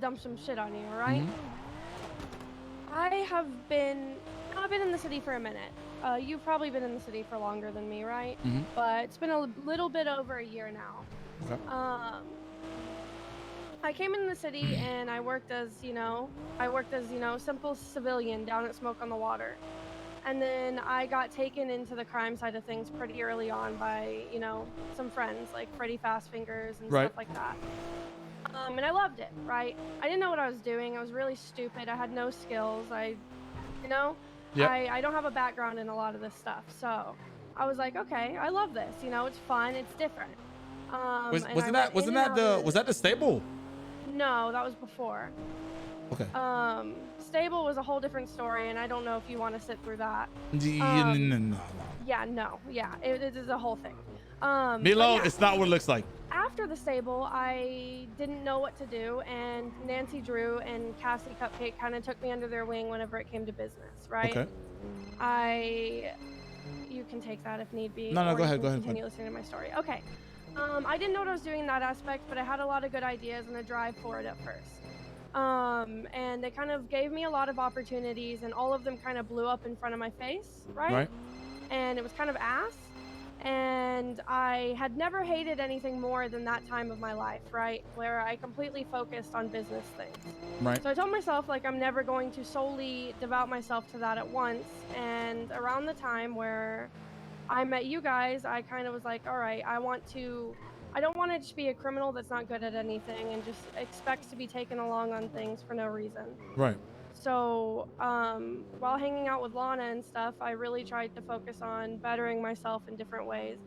dump some shit on you, all right? I've been in the city for a minute. You've probably been in the city for longer than me, right? But it's been a little bit over a year now. Okay. I came in the city and I worked as, simple civilian down at Smoke on the Water. And then I got taken into the crime side of things pretty early on by, some friends like Freddy Fastfingers and stuff like that. And I loved it, right? I didn't know what I was doing. I was really stupid. I had no skills. I don't have a background in a lot of this stuff. So I was like, okay, I love this. It's fun. It's different. Wasn't that the stable? No, that was before. Okay. Stable was a whole different story, and I don't know if you want to sit through that. No. Yeah, it is a whole thing. Milo, it's not what it looks like. After the stable, I didn't know what to do, and Nancy Drew and Cassie Cupcake kind of took me under their wing whenever it came to business, right? Okay. You can take that if need be. No, go ahead. Continue listening to my story. Okay. I didn't know what I was doing in that aspect, but I had a lot of good ideas and a drive for it at first. And they kind of gave me a lot of opportunities, and all of them kind of blew up in front of my face, right? And it was kind of ass. And I had never hated anything more than that time of my life, right? Where I completely focused on business things. Right. So I told myself, like, I'm never going to solely devote myself to that at once. And around the time where I met you guys, I kind of was like, all right, I don't want to just be a criminal that's not good at anything and just expects to be taken along on things for no reason. Right. So while hanging out with Lana and stuff, I really tried to focus on bettering myself in different ways,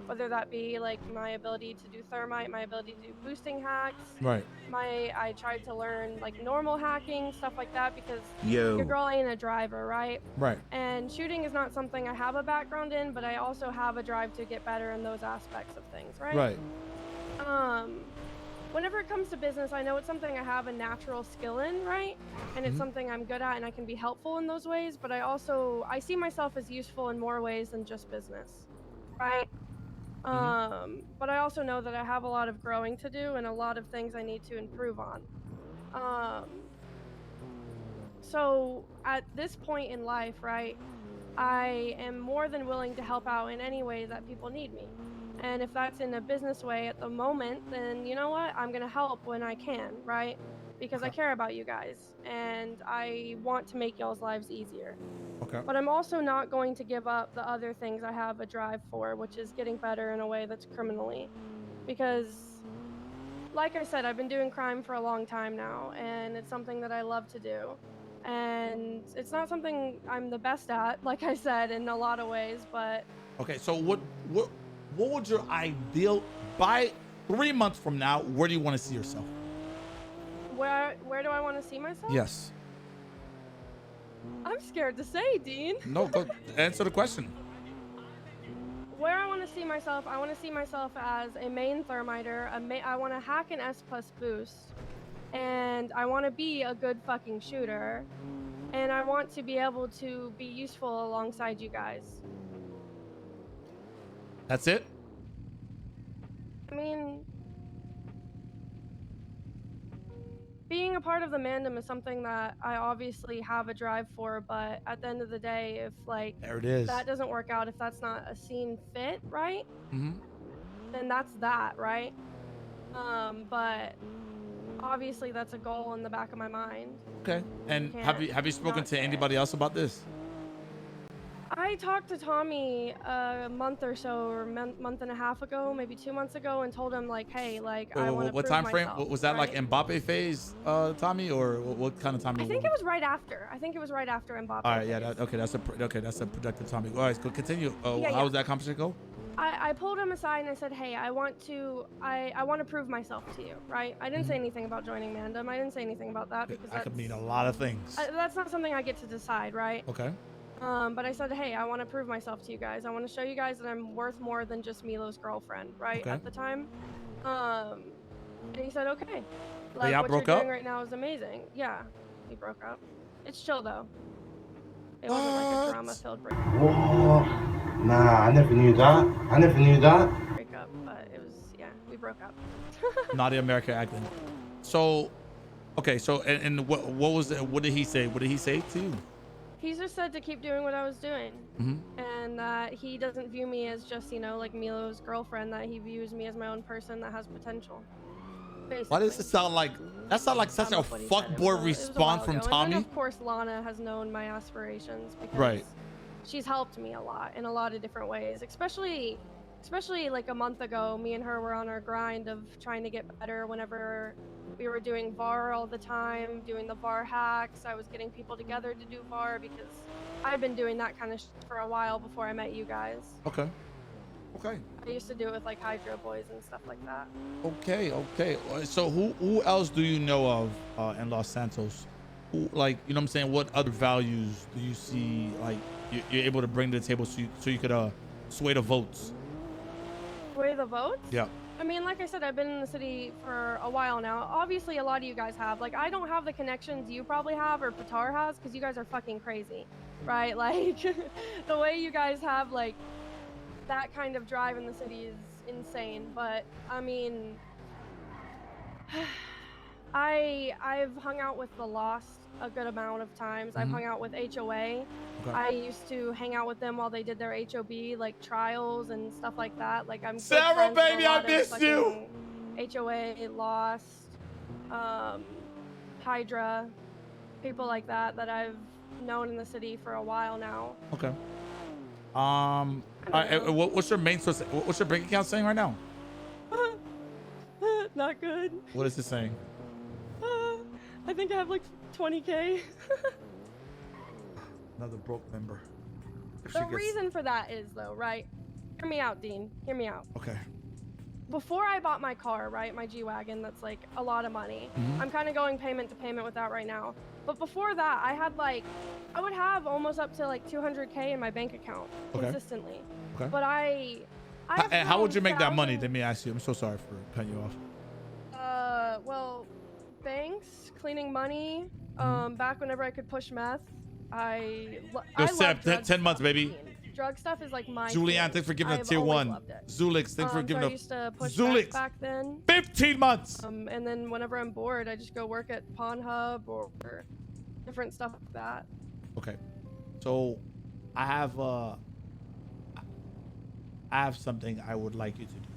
whether that be like my ability to do thermite, my ability to do boosting hacks. Right. I tried to learn like normal hacking, stuff like that, because your girl ain't a driver, right? Right. And shooting is not something I have a background in, but I also have a drive to get better in those aspects of things, right? Right. Whenever it comes to business, I know it's something I have a natural skill in, right? And it's something I'm good at and I can be helpful in those ways, but I see myself as useful in more ways than just business, right? But I also know that I have a lot of growing to do and a lot of things I need to improve on. So at this point in life, right, I am more than willing to help out in any way that people need me. And if that's in a business way at the moment, then you know what? I'm going to help when I can, right? Because I care about you guys and I want to make y'all's lives easier. Okay. But I'm also not going to give up the other things I have a drive for, which is getting better in a way that's criminally. Because, like I said, I've been doing crime for a long time now, and it's something that I love to do. And it's not something I'm the best at, like I said, in a lot of ways, but... Okay, so what would your ideal, by 3 months from now, where do you want to see yourself? Where do I want to see myself? Yes. I'm scared to say, Dean. No, go answer the question. Where I want to see myself, I want to see myself as a main thermiter. I want to hack an S+ boost, and I want to be a good fucking shooter, and I want to be able to be useful alongside you guys. That's it? I mean, being a part of the Mandem is something that I obviously have a drive for, but at the end of the day, if like there it is, that doesn't work out, if that's not a scene fit, right? Then that's that, right? But obviously that's a goal in the back of my mind. Okay. And have you spoken to anybody else about this? I talked to Tommy a month or so, or month and a half ago, maybe 2 months ago, and told him like, hey, like I want to what prove time frame myself, was that, right? like Mbappe phase, Tommy, or what kind of time? I think it was right after. I think it was right after Mbappe. All right, yeah, that's a productive Tommy. All right, go continue. How was that conversation go? I pulled him aside and I said, hey, I want to prove myself to you, right? I didn't say anything about joining Mandem. I didn't say anything about that because that could mean a lot of things. That's not something I get to decide, right? Okay. But I said, hey, I want to prove myself to you guys. I want to show you guys that I'm worth more than just Milo's girlfriend, right? Okay. At the time. And he said, okay. Like, y'all what broke you're up? doing right now is amazing. Yeah, we broke up. It's chill though. It wasn't like a drama-filled breakup. Whoa. Nah, I never knew that. Breakup, but it was, yeah, we broke up. Not the American acting. So, Okay, so and what was it? What did he say? What did he say to you? He just said to keep doing what I was doing, and that he doesn't view me as just, you know, like Milo's girlfriend. That he views me as my own person that has potential. Basically. Why does it sound like that? Sound like such a fuckboy response from Tommy. And then, of course, Lana has known my aspirations because right. she's helped me a lot in a lot of different ways, especially like a month ago. Me and her were on our grind of trying to get better. Whenever we were doing VAR all the time, doing the VAR hacks, I was getting people together to do VAR because I've been doing that kind of shit for a while before I met you guys. Okay. Okay. I used to do it with like Hydro Boys and stuff like that. Okay. Okay. So who else do you know of in Los Santos? Who, like, you know what I'm saying? What other values do you see like you're able to bring to the table so you could sway the votes? Sway the votes? Yeah. I mean, like I said, I've been in the city for a while now. Obviously, a lot of you guys have. Like, I don't have the connections you probably have or Patar has because you guys are fucking crazy, right? Like, the way you guys have, like, that kind of drive in the city is insane. But, I mean, I've hung out with the Lost a good amount of times. I've hung out with HOA. Okay. I used to hang out with them while they did their HOB like trials and stuff like that. Like I'm Sarah, baby, I missed you. HOA, Lost, Hydra, people like that I've known in the city for a while now. Okay. What's your main source? What's your bank account saying right now? Not good. What is it saying? I think I have like 20K. Another broke member. The reason for that is though, right? Hear me out, Dean. Hear me out. Okay. Before I bought my car, right, my G-Wagon, that's like a lot of money. I'm kind of going payment to payment with that right now. But before that, I had like, I would have almost up to like 200K in my bank account consistently. Okay. But how would you make that money? Let me ask you. I'm so sorry for cutting you off. Well, banks, cleaning money. Back whenever I could push meth, I love 10 months, baby. Drug stuff is like my Julianne, thanks for giving a tier 1. Zulix, thanks for giving I used to push back then. 15 months. And then whenever I'm bored, I just go work at Pornhub or different stuff like that. Okay, so I have something I would like you to do.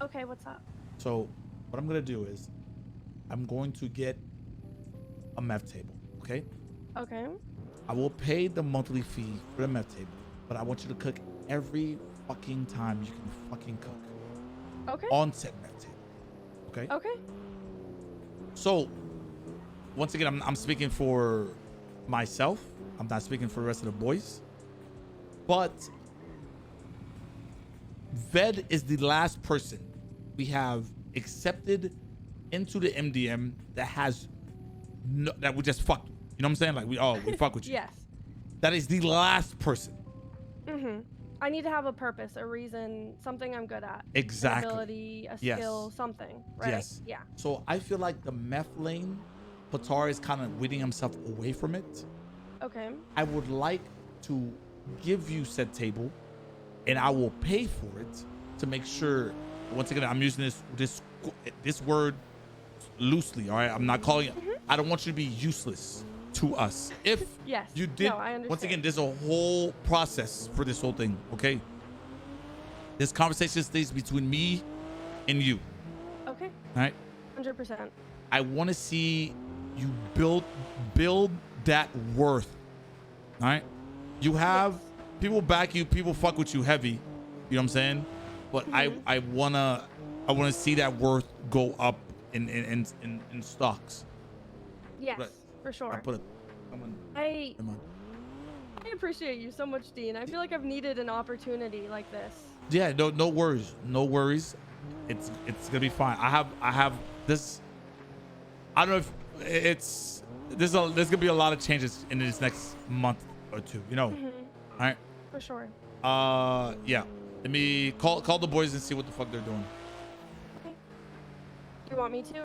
Okay, what's up? So what I'm gonna do is I'm going to get a meth table. Okay. Okay. I will pay the monthly fee for the meth table, but I want you to cook every fucking time you can fucking cook. Okay. On set meth table. Okay. Okay. So once again, I'm speaking for myself. I'm not speaking for the rest of the boys. But Ved is the last person we have accepted into the MDM that has that we just fucked. You know what I'm saying? Like we fuck with you. Yes. That is the last person. I need to have a purpose, a reason, something I'm good at. Exactly. An ability, a skill, something. Right? Yes. Yeah. So I feel like the meth lane, Patar is kind of weeding himself away from it. Okay. I would like to give you said table, and I will pay for it to make sure. Once again, I'm using this word loosely. All right, I'm not calling it. I don't want you to be useless to us. If yes. you did, no, I understand. once again, there's a whole process for this whole thing. Okay. This conversation stays between me and you. Okay. All right. 100%. I want to see you build that worth. All right. You have people back you, people fuck with you heavy. You know what I'm saying? But I wanna see that worth go up in stocks. Yes, for sure. I appreciate you so much, Dean. I feel like I've needed an opportunity like this. Yeah, no worries. No worries. It's gonna be fine. I have this. I don't know if it's there's gonna be a lot of changes in this next month or two. You know. All right. For sure. Yeah. Let me call the boys and see what the fuck they're doing. Okay. You want me to?